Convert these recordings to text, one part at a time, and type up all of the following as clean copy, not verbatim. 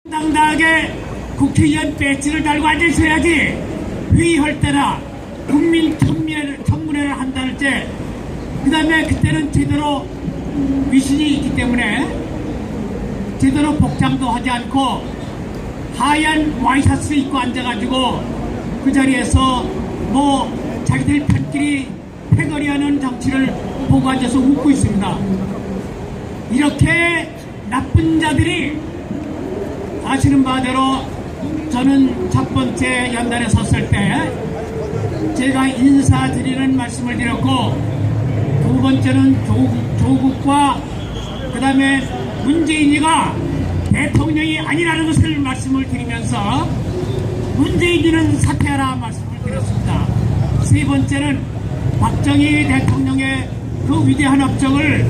당당하게 국회의원 배지를 달고 앉아있어야지. 회의할 때나 국민 청문회를 한다 할 때, 그 다음에 그때는 제대로 위신이 있기 때문에 제대로 복장도 하지 않고 하얀 와이셔츠 입고 앉아가지고 그 자리에서 뭐 자기들 편끼리 패거리하는 정치를 보고 앉아서 웃고 있습니다. 이렇게 나쁜 자들이, 아시는 바대로 저는 첫 번째 연단에 섰을 때 제가 인사드리는 말씀을 드렸고, 두 번째는 조국과 그 다음에 문재인이가 대통령이 아니라는 것을 말씀을 드리면서 문재인이는 사퇴하라 말씀을 드렸습니다. 세 번째는 박정희 대통령의 그 위대한 업적을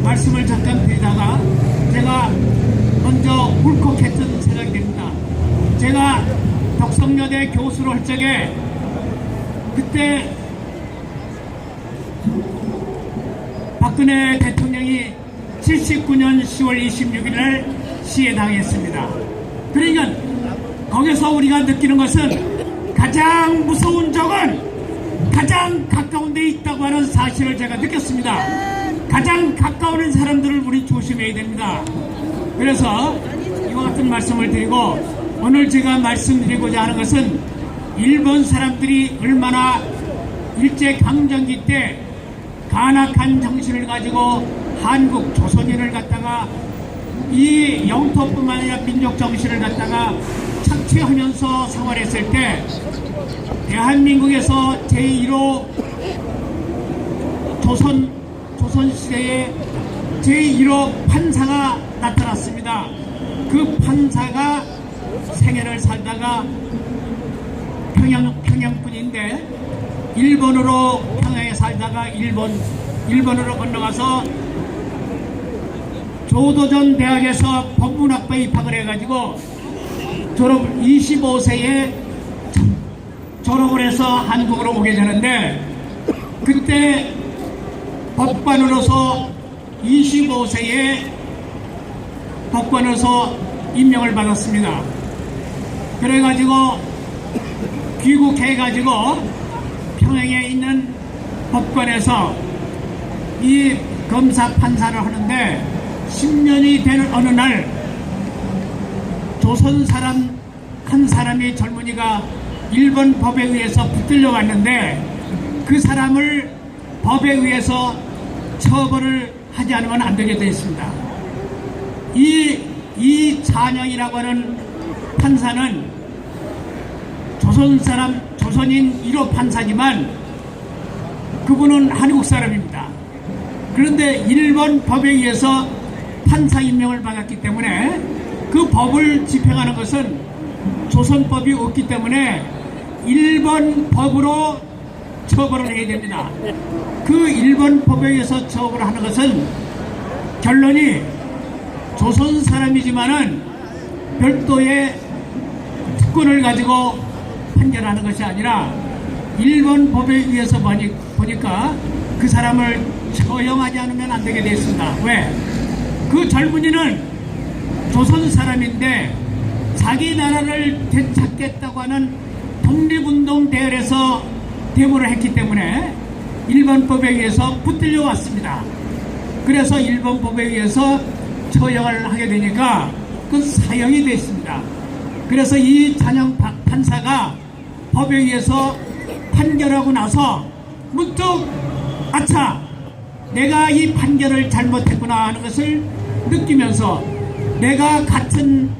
말씀을 잠깐 드리다가 제가 먼저 울컥했던 생각이 됩니다. 제가 덕성여대 교수로 할 적에 그때 박근혜 대통령이 79년 10월 26일 날 시해당했습니다. 그러니까 거기서 우리가 느끼는 것은 가장 무서운 적은 가장 가까운 데 있다고 하는 사실을 제가 느꼈습니다. 가장 가까운 사람들을 우리 조심해야 됩니다. 그래서 이와 같은 말씀을 드리고, 오늘 제가 말씀드리고자 하는 것은 일본 사람들이 얼마나 일제강점기 때 간악한 정신을 가지고 한국 조선인을 갖다가 이 영토뿐만 아니라 민족 정신을 갖다가 착취하면서 생활했을 때 대한민국에서 제1호 조선시대에 제1호 판사가 나타났습니다. 그 판사가 생애를 살다가 평양뿐인데 일본으로 평양에 살다가 일본으로 건너가서 조도전 대학에서 법문학부에 입학을 해가지고 25세에 졸업을 해서 한국으로 오게 되는데, 그때 법관으로서 25세에 법관으로서 임명을 받았습니다. 그래가지고 귀국해가지고 평양에 있는 법관에서 이 검사 판사를 하는데 10년이 되는 어느 날 조선 사람 한 사람이, 젊은이가 일본 법에 의해서 붙들려 왔는데 그 사람을 법에 의해서 처벌을 하지 않으면 안 되게 되어 있습니다. 이 찬영이라고 하는 판사는 조선인 1호 판사지만 그분은 한국 사람입니다. 그런데 일본 법에 의해서 판사 임명을 받았기 때문에 그 법을 집행하는 것은 조선법이 없기 때문에 일본 법으로 처벌을 해야 됩니다. 그 일본 법에 의해서 처벌을 하는 것은 결론이 조선 사람이지만은 별도의 특권을 가지고 판결하는 것이 아니라 일본 법에 의해서 보니까 그 사람을 처형하지 않으면 안 되게 됐습니다. 왜? 그 젊은이는 조선 사람인데 자기 나라를 되찾겠다고 하는 독립운동 대열에서 데모를 했기 때문에 일본 법에 의해서 붙들려 왔습니다. 그래서 일본 법에 의해서 처형을 하게 되니까 그 사형이 됐습니다. 그래서 이 찬영 판사가 법에 의해서 판결하고 나서 문득 아차, 내가 이 판결을 잘못했구나 하는 것을 느끼면서 내가 같은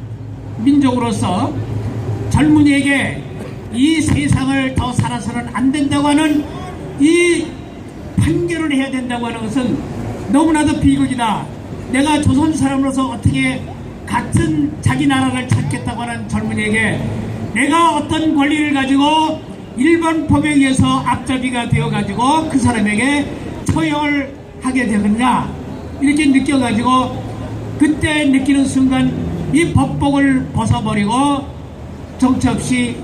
민족으로서 젊은이에게 이 세상을 더 살아서는 안 된다고 하는 이 판결을 해야 된다고 하는 것은 너무나도 비극이다. 내가 조선 사람으로서 어떻게 같은 자기 나라를 찾겠다고 하는 젊은이에게 내가 어떤 권리를 가지고 일본 법에 의해서 앞잡이가 되어가지고 그 사람에게 처형을 하게 되느냐, 이렇게 느껴가지고 그때 느끼는 순간 이 법복을 벗어버리고 정처 없이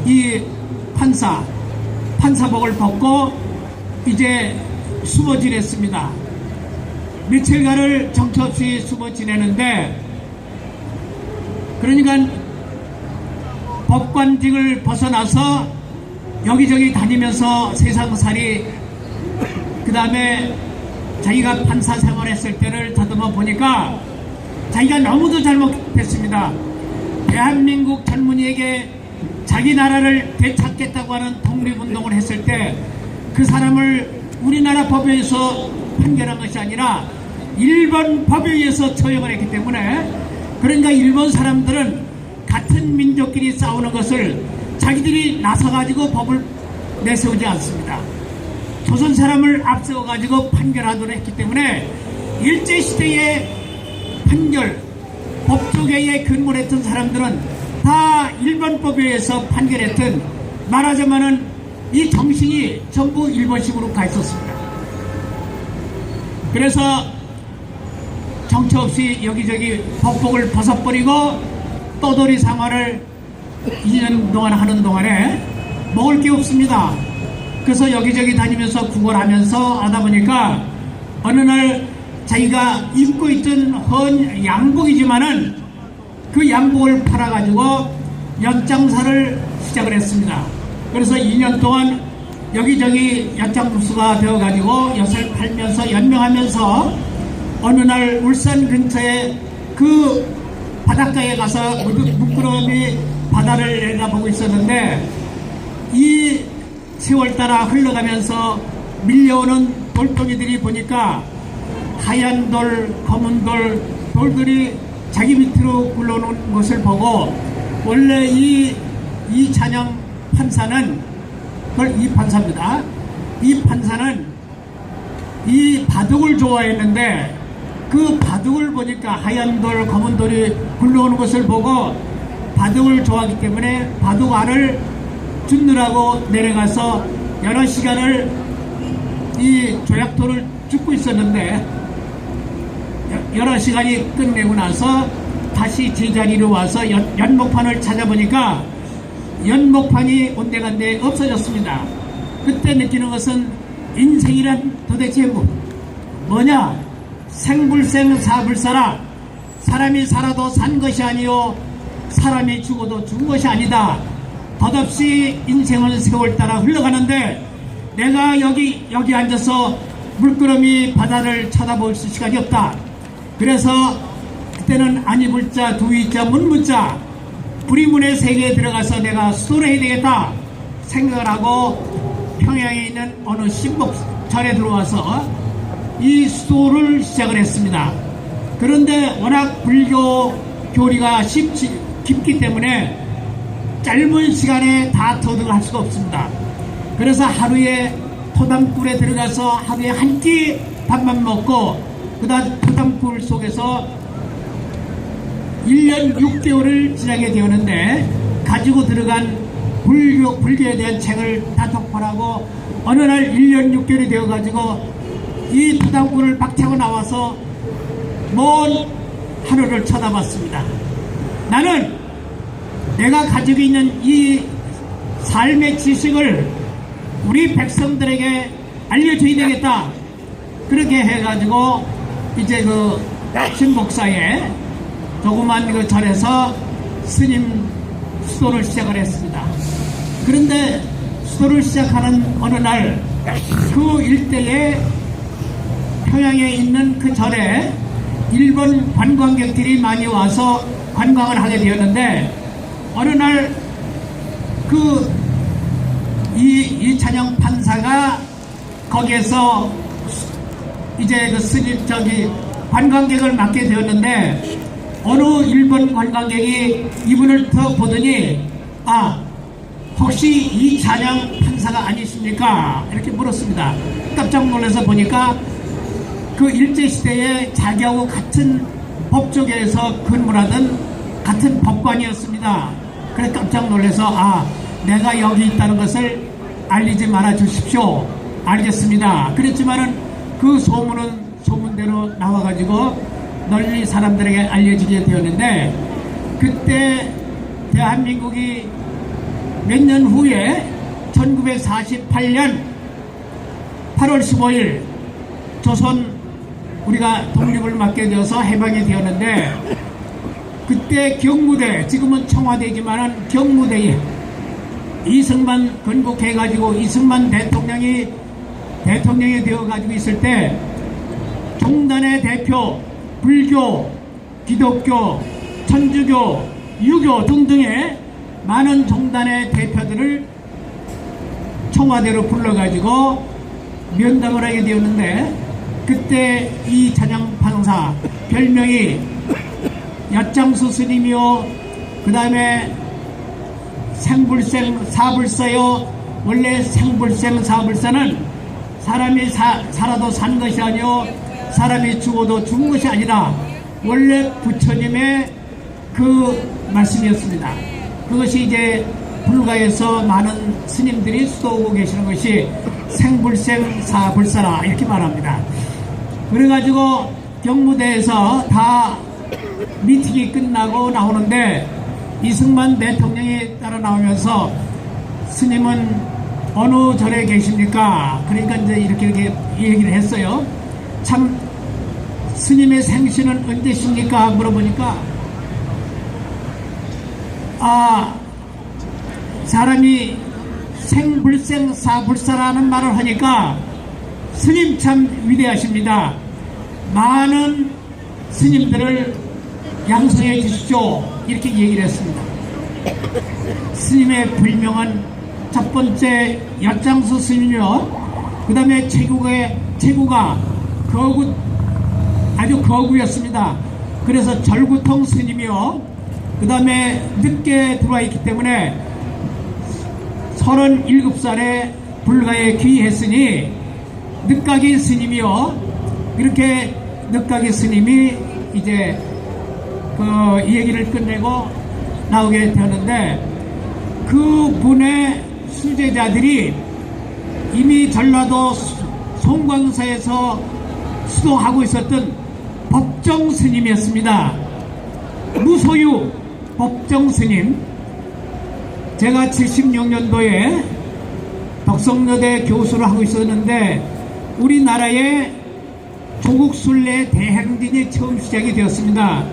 이 판사복을 벗고 이제 숨어 지냈습니다. 며칠간을 정처 없이 숨어 지내는데 그러니까 법관직을 벗어나서 여기저기 다니면서 세상살이, 그 다음에 자기가 판사 생활했을 때를 다듬어 보니까 자기가 너무도 잘못했습니다. 대한민국 젊은이에게 자기 나라를 되찾겠다고 하는 독립운동을 했을 때 그 사람을 우리나라 법에 의해서 판결한 것이 아니라 일본 법에 의해서 처형을 했기 때문에, 그러니까 일본 사람들은 같은 민족끼리 싸우는 것을 자기들이 나서가지고 법을 내세우지 않습니다. 조선 사람을 앞세워가지고 판결하도록 했기 때문에 일제시대의 판결, 법조계에 근무했던 사람들은 다 일본법에 의해서 판결했던, 말하자면은 이 정신이 전부 일본식으로 가 있었습니다. 그래서 정처 없이 여기저기 법복을 벗어버리고 떠돌이 생활을 2년 동안 하는 동안에 먹을 게 없습니다. 그래서 여기저기 다니면서 구걸하면서 하다 보니까 어느 날 자기가 입고 있던 헌 양복이지만은 그 양복을 팔아가지고 연장사를 시작을 했습니다. 그래서 2년 동안 여기저기 연장부수가 되어가지고 엿을 팔면서 연명하면서 어느 날 울산 근처에 그 바닷가에 가서 물끄러미 바다를 내다보고 있었는데, 이 세월 따라 흘러가면서 밀려오는 돌덩이들이 보니까 하얀 돌, 검은 돌, 돌들이 자기 밑으로 굴러오는 것을 보고, 원래 이찬영 판사는, 그걸 이 판사입니다. 이 판사는 이 바둑을 좋아했는데 그 바둑을 보니까 하얀 돌, 검은 돌이 굴러오는 것을 보고 바둑을 좋아하기 때문에 바둑 알을 줍느라고 내려가서 여러 시간을 이 조약돌을 줍고 있었는데, 여러 시간이 끝내고 나서 다시 제자리로 와서 연목판을 찾아보니까 연목판이 온데간데 없어졌습니다. 그때 느끼는 것은 인생이란 도대체 뭐냐? 생불생 사불사라. 사람이 살아도 산 것이 아니요 사람이 죽어도 죽은 것이 아니다. 덧없이 인생은 세월 따라 흘러가는데 내가 여기 앉아서 물끄러미 바다를 쳐다볼 시간이 없다. 그래서 그때는 아니불자 두이자 문무자 불이문의 세계에 들어가서 내가 수도를 해야 되겠다 생각을 하고 평양에 있는 어느 신복절에 들어와서 이 수도를 시작을 했습니다. 그런데 워낙 불교 교리가 깊기 때문에 짧은 시간에 다 터득할 수가 없습니다. 그래서 하루에 토담굴에 들어가서 하루에 한 끼 밥만 먹고 그 다음 토담굴 속에서 1년 6개월을 지나게 되었는데, 가지고 들어간 불교에 대한 책을 다 독파하고 어느 날 1년 6개월이 되어가지고 이 토담굴을 박차고 나와서 먼 하늘을 쳐다봤습니다. 나는 내가 가지고 있는 이 삶의 지식을 우리 백성들에게 알려줘야 되겠다. 그렇게 해가지고 이제 그 신복사에 조그만 그 절에서 스님 수도를 시작을 했습니다. 그런데 수도를 시작하는 어느 날 그 일대에 평양에 있는 그 절에 일본 관광객들이 많이 와서 관광을 하게 되었는데, 어느 날 그 이찬영 판사가 거기에서 이제 그 스님 관광객을 맡게 되었는데, 어느 일본 관광객이 이분을 더 보더니 혹시 이찬영 판사가 아니십니까? 이렇게 물었습니다. 깜짝 놀라서 보니까 그 일제시대에 자기하고 같은 법조계에서 근무하던 같은 법관이었습니다. 그래서 깜짝 놀라서 내가 여기 있다는 것을 알리지 말아 주십시오. 알겠습니다. 그랬지만은 그 소문은 소문대로 나와가지고 널리 사람들에게 알려지게 되었는데, 그때 대한민국이 몇 년 후에 1948년 8월 15일 조선 우리가 독립을 맞게 되어서 해방이 되었는데, 그때 경무대, 지금은 청와대지만은 경무대에 이승만 건국해가지고 이승만 대통령이 되어가지고 있을 때 종단의 대표, 불교, 기독교, 천주교, 유교 등등의 많은 종단의 대표들을 청와대로 불러가지고 면담을 하게 되었는데, 그때 이 찬양판사 별명이 엿장수 스님이요, 그 다음에 생불생 사불사요. 원래 생불생 사불사는 사람이 살아도 산 것이 아니요, 사람이 죽어도 죽은 것이 아니라 원래 부처님의 그 말씀이었습니다. 그것이 이제 불가에서 많은 스님들이 수도하고 계시는 것이 생불생 사불사라 이렇게 말합니다. 그래가지고 경무대에서 다 미팅이 끝나고 나오는데 이승만 대통령이 따라 나오면서 스님은 어느 절에 계십니까? 그러니까 이제 이렇게 얘기를 했어요. 참 스님의 생신은 언제십니까? 물어보니까 사람이 생불생 사불사라는 말을 하니까 스님 참 위대하십니다. 많은 스님들을 양성해 주십시오. 이렇게 얘기를 했습니다. 스님의 불명은 첫 번째 엿장수 스님이요. 그 다음에 최고가 아주 거구였습니다. 그래서 절구통 스님이요. 그 다음에 늦게 들어와 있기 때문에 37살에 불가에 귀했으니 늦가기 스님이요. 이렇게 늦가기 스님이 이제 그 얘기를 끝내고 나오게 되었는데, 그 분의 수제자들이 이미 전라도 송광사에서 수도하고 있었던 법정 스님이었습니다. 무소유 법정 스님. 제가 76년도에 덕성여대 교수를 하고 있었는데 우리나라에 조국 순례 대행진이 처음 시작이 되었습니다.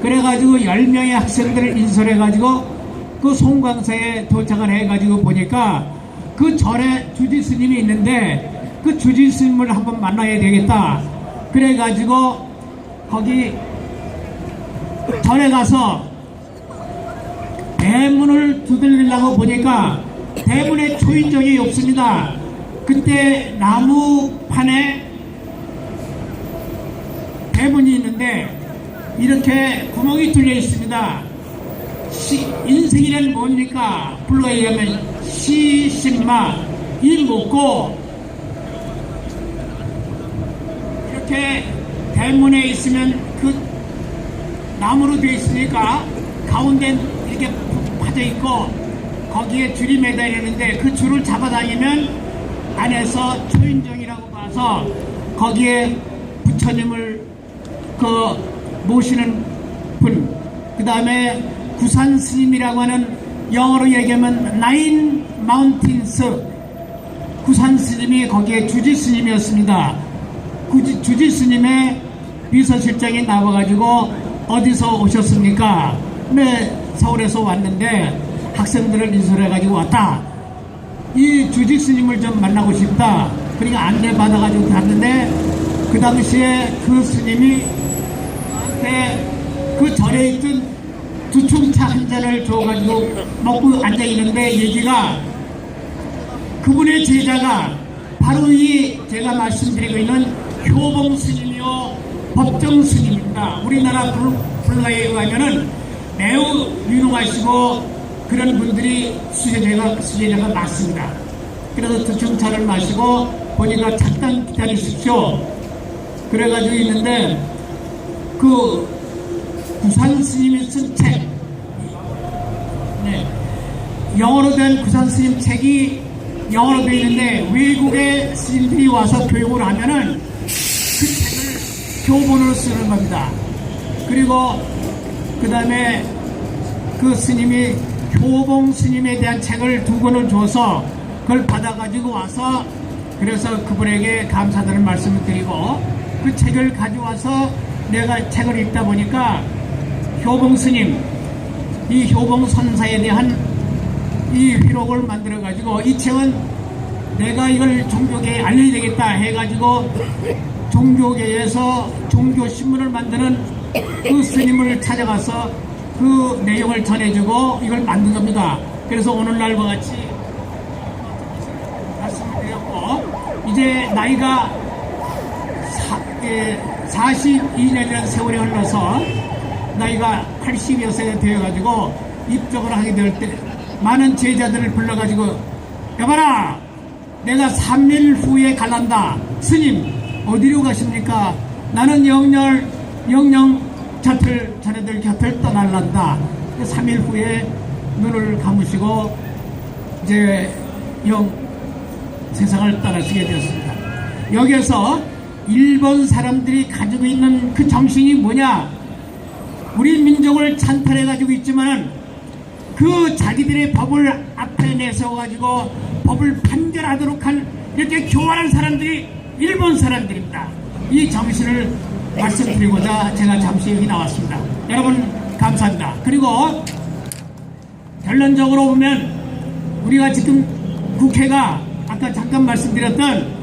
그래가지고 10명의 학생들을 인솔해가지고 그 송광사에 도착을 해가지고 보니까 그 절에 주지 스님이 있는데 그 주지 스님을 한번 만나야 되겠다. 그래가지고 거기 절에 가서 대문을 두들리려고 보니까 대문에 초인종이 없습니다. 그때 나무판에 대문이 있는데 이렇게 구멍이 뚫려 있습니다. 인생이란 뭡니까? 불가에 하면 시신마 이 먹고 이렇게 대문에 있으면 그 나무로 되어 있으니까 가운데 이렇게 파져 있고 거기에 줄이 매달려 있는데 그 줄을 잡아다니면 안에서 초인종이라고 봐서 거기에 부처님을 모시는 분, 그 다음에 구산 스님이라고 하는, 영어로 얘기하면 나인 마운틴스, 구산 스님이 거기에 주지 스님이었습니다. 주지 스님의 비서실장이 나와가지고 어디서 오셨습니까? 네, 서울에서 왔는데 학생들을 인솔해가지고 왔다. 이 주지 스님을 좀 만나고 싶다. 그러니까 안내받아가지고 갔는데 그 당시에 그 스님이 그 절에 있던 두충차 한 잔을 줘가지고 먹고 앉아있는데 얘기가 그분의 제자가 바로 이 제가 말씀드리고 있는 효봉 스님이요 법정 스님입니다. 우리나라 불가에 의하면은 매우 유능하시고 그런 분들이 수제자가 많습니다. 그래서 두충차를 마시고 보니까 잠깐 기다리십시오. 그래가지고 있는데 그 구산 스님이 쓴 책, 네, 영어로 된 구산 스님 책이 영어로 되어 있는데 외국의 스님들이 와서 교육을 하면은 그 책을 교본으로 쓰는 겁니다. 그리고 그 다음에 그 스님이 효봉 스님에 대한 책을 2권을 줘서 그걸 받아가지고 와서 그래서 그분에게 감사드리는 말씀을 드리고 그 책을 가져와서 내가 책을 읽다 보니까 효봉 스님, 이 효봉 선사에 대한 이 회록을 만들어 가지고 이 책은 내가 이걸 종교계에 알려야 되겠다 해가지고 종교계에서 종교신문을 만드는 그 스님을 찾아가서 그 내용을 전해주고 이걸 만든 겁니다. 그래서 오늘날과 같이 말씀을 드렸고, 이제 나이가 42년이라는 세월이 흘러서 나이가 80여세가 되어가지고 입적을 하게 될 때 많은 제자들을 불러가지고, 여봐라, 내가 3일 후에 갈란다. 스님 어디로 가십니까? 나는 영영 자네들 곁을 떠날란다. 3일 후에 눈을 감으시고 이제 세상을 떠나시게 되었습니다. 여기에서 일본 사람들이 가지고 있는 그 정신이 뭐냐? 우리 민족을 찬탈해 가지고 있지만은 그 자기들의 법을 앞에 내세워가지고 법을 판결하도록 한 이렇게 교활한 사람들이 일본 사람들입니다. 이 정신을 말씀드리고자 제가 잠시 여기 나왔습니다. 여러분 감사합니다. 그리고 결론적으로 보면 우리가 지금 국회가 아까 잠깐 말씀드렸던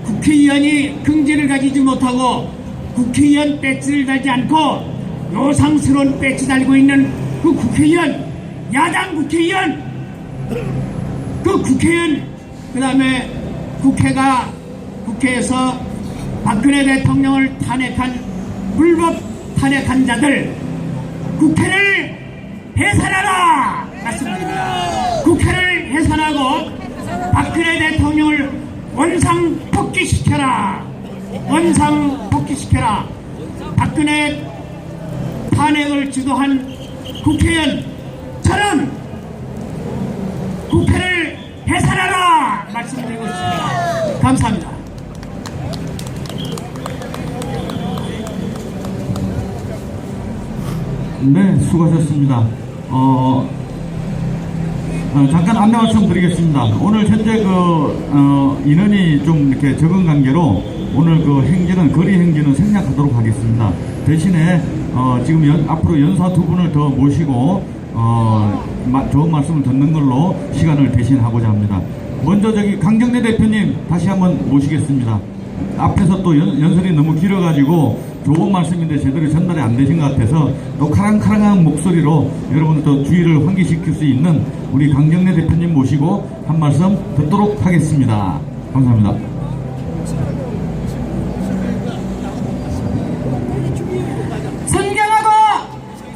국회의원이 긍지를 가지지 못하고 국회의원 배지를 달지 않고 요상스러운 배지 달고 있는 그 국회의원, 야당 국회의원, 그 국회의원, 그 다음에 국회에서 박근혜 대통령을 탄핵한 불법 탄핵한 자들, 국회를 해산하라 말씀드립니다. 국회를 해산하고 박근혜 대통령을 원상 복귀시켜라. 박근혜 탄핵을 주도한 국회의원처럼 국회를 해산하라 말씀드리고 있습니다. 감사합니다. 네, 수고하셨습니다. 잠깐 안내 말씀 드리겠습니다. 오늘 현재 인원이 좀 이렇게 적은 관계로 오늘 거리 행진은 생략하도록 하겠습니다. 대신에 지금 앞으로 연사 두 분을 더 모시고 좋은 말씀을 듣는 걸로 시간을 대신하고자 합니다. 먼저 강정래 대표님 다시 한번 모시겠습니다. 앞에서 또 연설이 너무 길어가지고 좋은 말씀인데 제대로 전달이 안 되신 것 같아서 또 카랑카랑한 목소리로 여러분 또 주의를 환기시킬 수 있는 우리 강정래 대표님 모시고 한 말씀 듣도록 하겠습니다. 감사합니다. 존경하고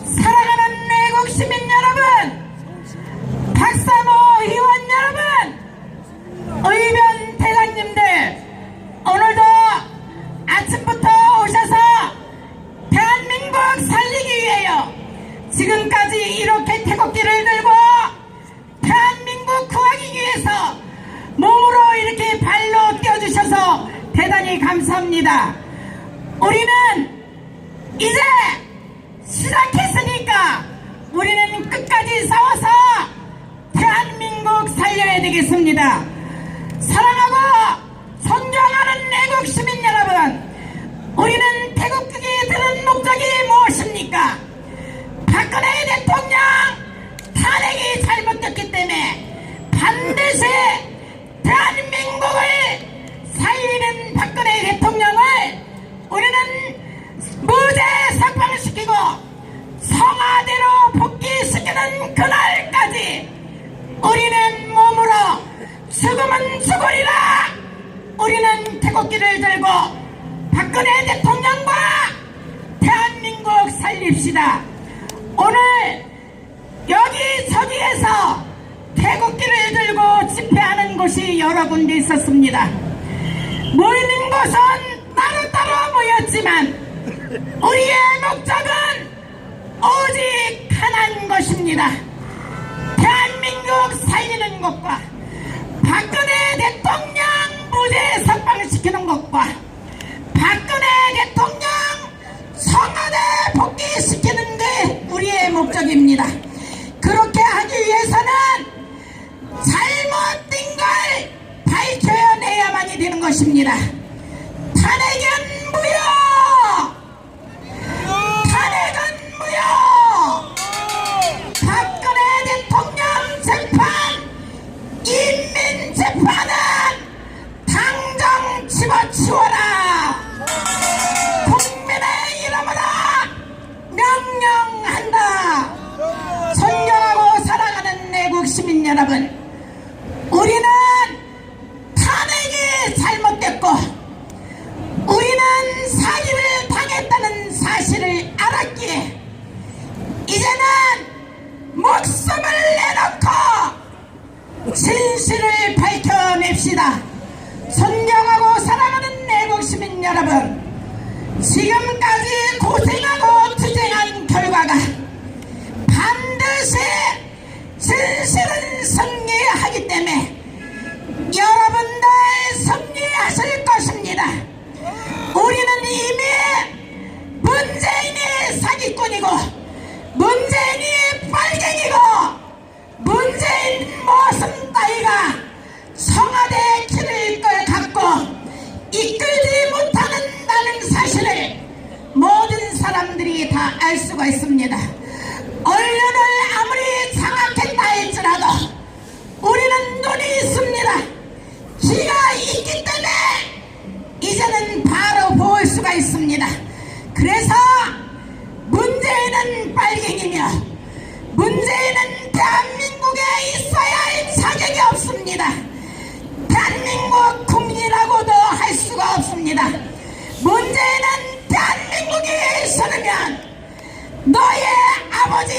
사랑하는 내국 시민 여러분, 박사모 의원 여러분, 의변 대장님들, 오늘도 아침부터 오셔서 대한민국 살리기 위하여 지금까지 이렇게 태극기를 들고 대한민국 구하기 위해서 몸으로 이렇게 발로 뛰어주셔서 대단히 감사합니다. 우리는 이제 시작했으니까 우리는 끝까지 싸워서 대한민국 살려야 되겠습니다. 사랑하고 존경하는 내국 시민 여러분, 우리는 태극기에 드는 목적이 무엇입니까? 박근혜 대통령 탄핵이 잘못됐기 때문에 반드시 대한민국을 살리는 박근혜 대통령을 우리는 무죄 석방시키고 성화대로 복귀시키는 그날까지 우리는 몸으로 죽으면 죽으리라. 우리는 태극기를 들고 박근혜 대통령과 대한민국 살립시다. 오늘 여기저기에서 태극기를 들고 집회하는 곳이 여러 군데 있었습니다. 모이는 곳은 따로따로 모였지만 우리의 목적은 오직 하나인 것입니다. 대한민국 살리는 것과 박근혜 대통령 무죄 석방시키는 것과 박근혜 대통령 청와대 복귀시키는 게 우리의 목적입니다. 그렇게 하기 위해서는 잘못된 걸 밝혀내야만이 되는 것입니다. 탄핵은 무효! 탄핵은 무효! 여러분, 우리는 탄핵이 잘못됐고 우리는 사기를 당했다는 사실을 알았기에 이제는 목숨을 내놓고 진실을 밝혀냅시다. 존경하고 사랑하는 애국시민 여러분, 지금까지 고생하고 투쟁한 결과가 반드시 진실은 승리하기 때문에 여러분들 승리하실 것입니다. 우리는 이미 문재인이 사기꾼이고 문재인이 빨갱이고 문재인 모습 따위가 청와대 길을 갖고 이끌지 못하는다는 사실을 모든 사람들이 다 알 수가 있습니다. 언론을 아무리 장악했다 할지라도 우리는 눈이 있습니다. 귀가 있기 때문에 이제는 바로 볼 수가 있습니다. 그래서 문재인은 빨갱이며 문재인은 대한민국에 있어야 할 자격이 없습니다. 대한민국 국민이라고도 할 수가 없습니다. 문재인은 대한민국에 있으면 너의 아버지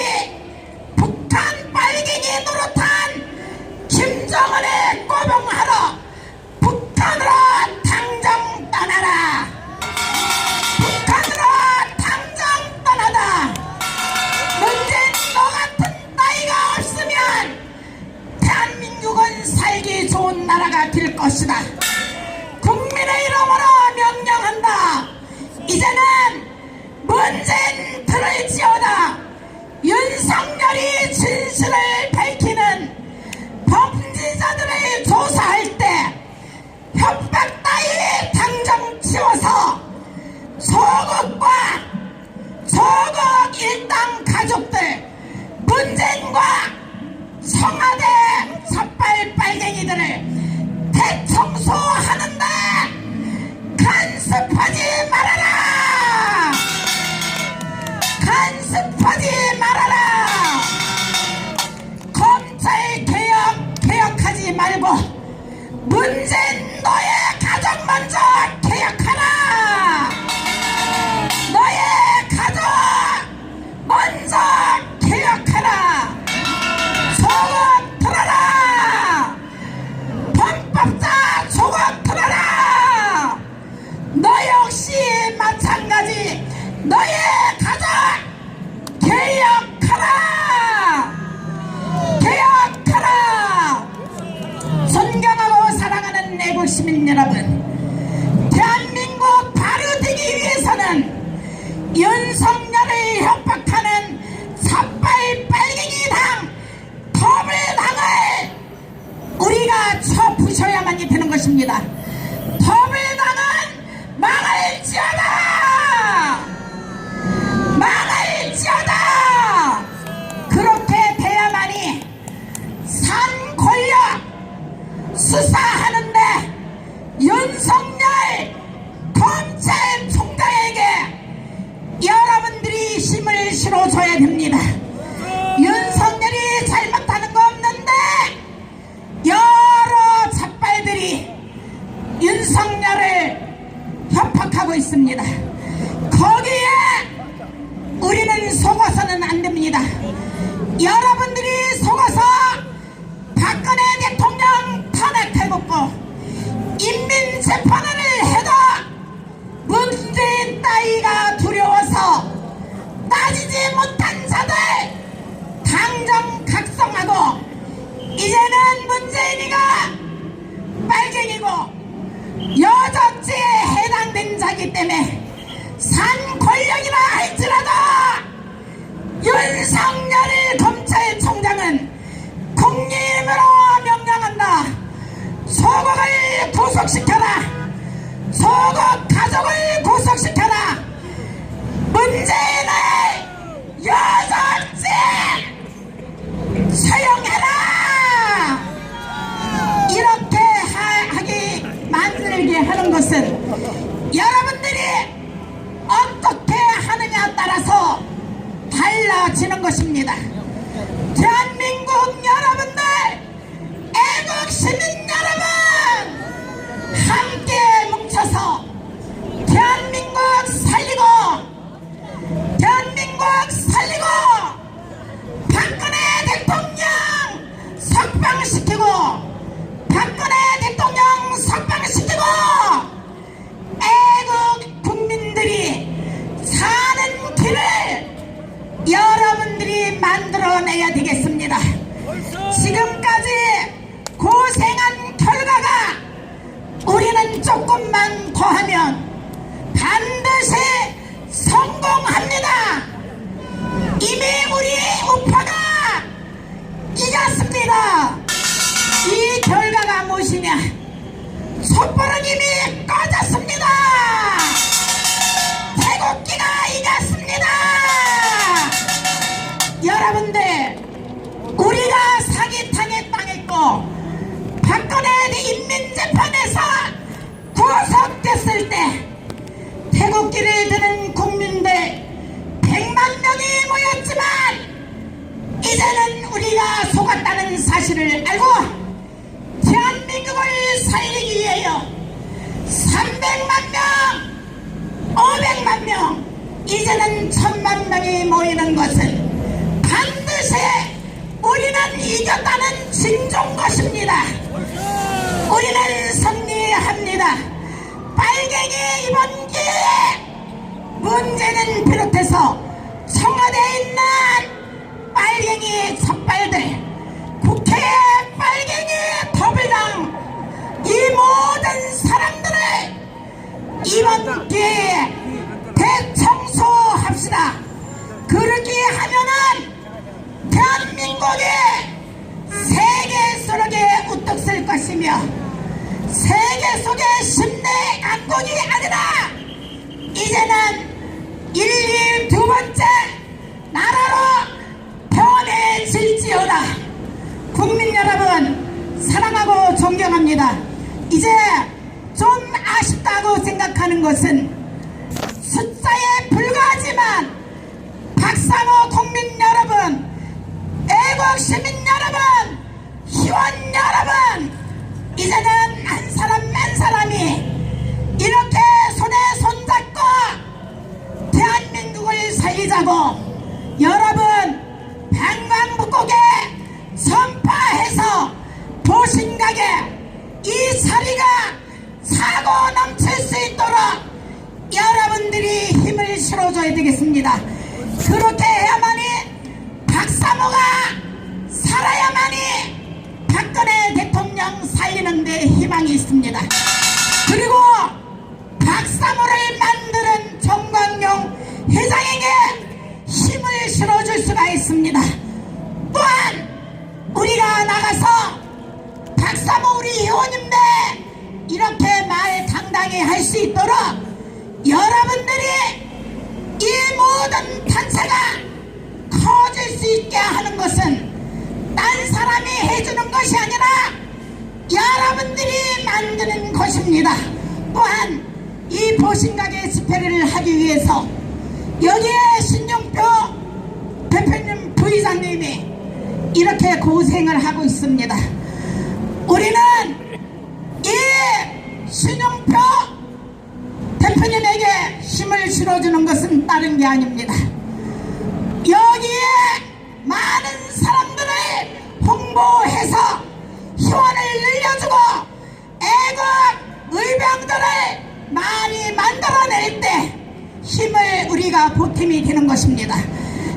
북한 빨갱이 노릇한 김정은의 꼬봉하러 북한으로 당장 떠나라. 북한으로 당장 떠나다. 문재인 너 같은 나이가 없으면 대한민국은 살기 좋은 나라가 될 것이다. 국민의 이름으로 명령한다. 이제는 문재인 들을지어다. 윤석열이 진실을 밝히는 범죄자들을 조사할 때 협박 따위 당장 치워서 조국 일당 가족들 문재인과 청와대 삿발 빨갱이들을 대청소하는데 간섭하지 말아라. 간섭하지 말아라. 검찰 개혁하지 말고 문재인 너의 가족 먼저 개혁하라. 너의 가족 먼저 개혁하라. 조국 들어라. 범법자 조국 들어라. 너 역시 마찬가지. 너의 가족 개혁하라. 개혁하라. 존경하고 사랑하는 애국시민 여러분, 대한민국 바로 되기 위해서는 윤석열을 협박하는 삿발 빨갱이당 더블당을 우리가 쳐부셔야만이 되는 것입니다. 더블당은 망할지어다. 망할지어다. 그렇게 돼야만이 산 권력 수사하는데 윤석열 검찰총장에게 여러분들이 힘을 실어줘야 됩니다. 윤석열이 잘못하는 거 없는데 여러 잣발들이 윤석열을 협박하고 있습니다. 거기에 우리는 속아서는 안 됩니다. 여러분들이 속아서 박근혜 대통령 탄핵해놓고 인민재판을 해도 문재인 따위가 두려워서 따지지 못한 자들 당정 각성하고 이제는 문재인이가 빨갱이고 여적죄에 해당된 자기 때문에 산 권력이라 할지라도 윤석열 검찰총장은 국민으로 명령한다. 조국을 구속시켜라. 조국 가족을 구속시켜라. 문재인을 여적죄 사용해라. 이렇게 하게 만들게 하는 것은 여러분들이 어떻게 하느냐에 따라서 달라지는 것입니다. 대한민국 여러분들 여러분들, 우리가 사기탕에 당했고 박근혜 인민재판에서 구속됐을 때 태극기를 드는 국민들 100만 명이 모였지만 이제는 우리가 속았다는 사실을 알고 대한민국을 살리기 위하여 300만 명, 500만 명, 이제는 1000만 명이 모이는 것은 반드시 우리는 이겼다는 징조인 것입니다. 우리는 승리합니다. 빨갱이 이번 기회에 문제는 비롯해서 청와대에 있는 빨갱이 첩발들, 국회 빨갱이 더불당 이 모든 사람들을 이번 기회에 대청소합시다. 그렇게 하면은 대한민국이 세계 속에 우뚝 설 것이며 세계 속의 10대 강국이 아니라 이제는 1, 2, 두 번째 나라로 변해질지어다. 국민 여러분, 사랑하고 존경합니다. 이제 좀 아쉽다고 생각하는 것은 숫자에 불과하지만 박사모 국민 여러분, 애국 시민 여러분, 희원 여러분, 이제는 한 사람 한 사람이 이렇게 손에 손잡고 대한민국을 살리자고 여러분 방방곡곡에 선파해서 보신각에 이 자리가 사고 넘칠 수 있도록 여러분들이 힘을 실어줘야 되겠습니다. 그렇게 해야만이 박사모가 살아야만이 박근혜 대통령 살리는 데 희망이 있습니다. 그리고 박사모를 만드는 정광용 회장에게 힘을 실어줄 수가 있습니다. 또한 우리가 나가서 박사모 우리 의원님들 이렇게 말 당당히 할 수 있도록 여러분들이 이 모든 단체가 커질 수 있게 하는 것은 딴 사람이 해주는 것이 아니라 여러분들이 만드는 것입니다. 또한 이 보신각의 집회를 하기 위해서 여기에 신용표 대표님 부의장님이 이렇게 고생을 하고 있습니다. 우리는 이 신용표 대표님에게 힘을 실어주는 것은 다른 게 아닙니다. 여기에 많은 사람들을 홍보해서 희원을 늘려주고 애국 의병들을 많이 만들어낼 때 힘을 우리가 보탬이 되는 것입니다.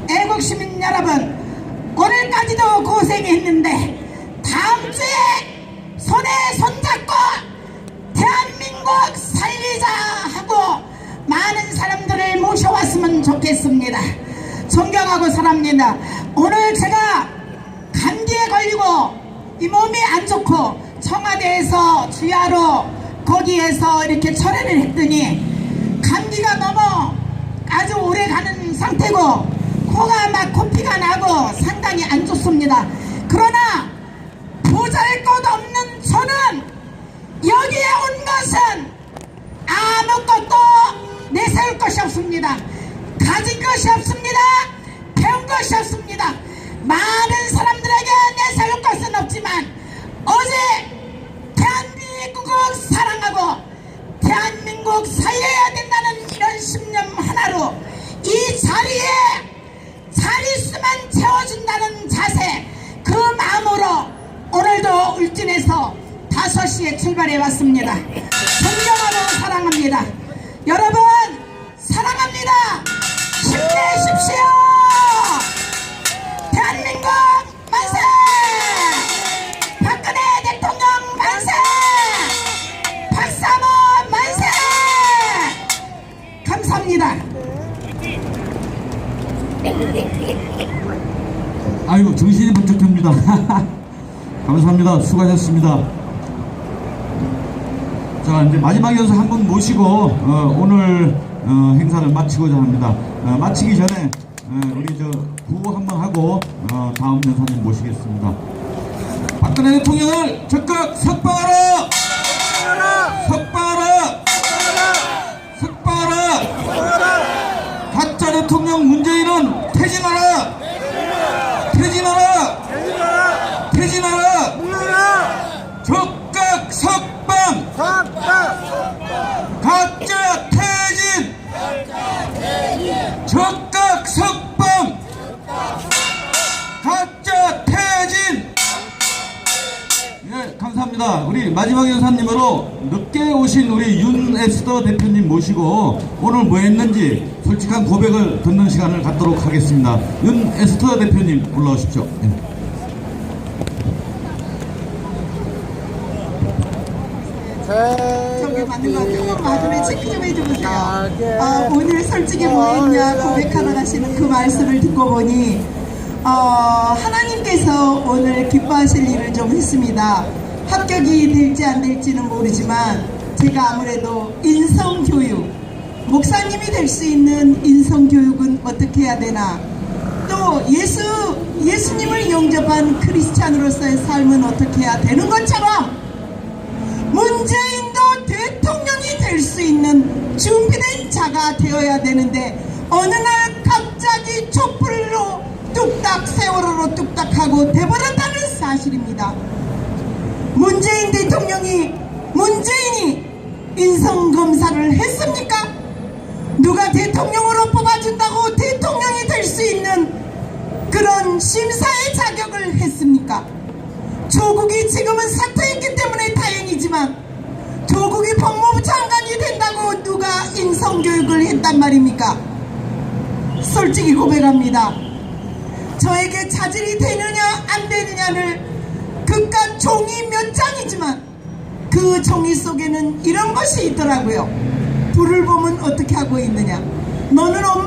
애국 시민 여러분, 오늘까지도 고생했는데 다음 주에 손에 손잡고 대한민국 살리자 하고 많은 사람들을 모셔왔으면 좋겠습니다. 존경하고 사랑합니다. 오늘 제가 감기에 걸리고 이 몸이 안 좋고 청와대에서 주야로 거기에서 이렇게 철회를 했더니 감기가 너무 아주 오래 가는 상태고 코가 막 코피가 나고 상당히 안 좋습니다. 그러나 보잘것없는 저는 여기에 온 것은 아무것도 내세울 것이 없습니다. 가진 것이 없습니다. 배운 것이 없습니다. 많은 사람들에게 내세울 것은 없지만 어제 대한민국을 사랑하고 대한민국 살려야 된다는 이런 신념 하나로 이 자리에 자릿수만 채워준다는 자세, 그 마음으로 오늘도 울진에서 5시에 출발해 왔습니다. 존경하고 사랑합니다. 여러분 사랑합니다. 힘내십시오. 대한민국 만세! 박근혜 대통령 만세! 박사모 만세! 감사합니다. 아이고 정신이 번쩍 듭니다. 감사합니다. 수고하셨습니다. 자, 이제 마지막 연서 한 분 모시고 오늘 행사를 마치고자 합니다. 마치기 전에 우리 저 구호 한번 하고 다음 연사님 모시겠습니다. 박근혜 대통령을 적극 석방하라! 석방하라! 석방하라! 가짜 대통령 문재인은 퇴진하라! 퇴진하라! 퇴진하라! 적극 석방! 가짜 퇴진! 적극 석방! 가짜 퇴진! 예, 감사합니다. 우리 마지막 연사님으로 늦게 오신 우리 윤에스더 대표님 모시고 오늘 뭐 했는지 솔직한 고백을 듣는 시간을 갖도록 하겠습니다. 윤에스더 대표님 올라오십시오. 예. 저기 맞는 것 같아요. 마지막에 체크 좀 해주세요. 오늘 솔직히 뭐 했냐 고백하러 가시는 그 말씀을 듣고 보니 하나님께서 오늘 기뻐하실 일을 좀 했습니다. 합격이 될지 안 될지는 모르지만 제가 아무래도 인성교육, 목사님이 될 수 있는 인성교육은 어떻게 해야 되나, 또 예수님을 영접한 크리스찬으로서의 삶은 어떻게 해야 되는 것처럼 문재인도 대통령이 될 수 있는 준비된 자가 되어야 되는데 어느 날 갑자기 촛불로 뚝딱, 세월호로 뚝딱하고 돼버렸다는 사실입니다. 문재인 대통령이, 문재인이 인성검사를 했습니까? 누가 대통령으로 뽑아준다고 대통령이 될 수 있는 그런 심사의 자격을 했습니까? 조국이 지금은 사퇴했기 때문에 다행이지만 조국이 법무부 장관이 된다고 누가 인성교육을 했단 말입니까? 솔직히 고백합니다. 저에게 자질이 되느냐 안 되느냐를 그깟 종이 몇 장이지만 그 종이 속에는 이런 것이 있더라고요. 불을 보면 어떻게 하고 있느냐, 너는 엄마를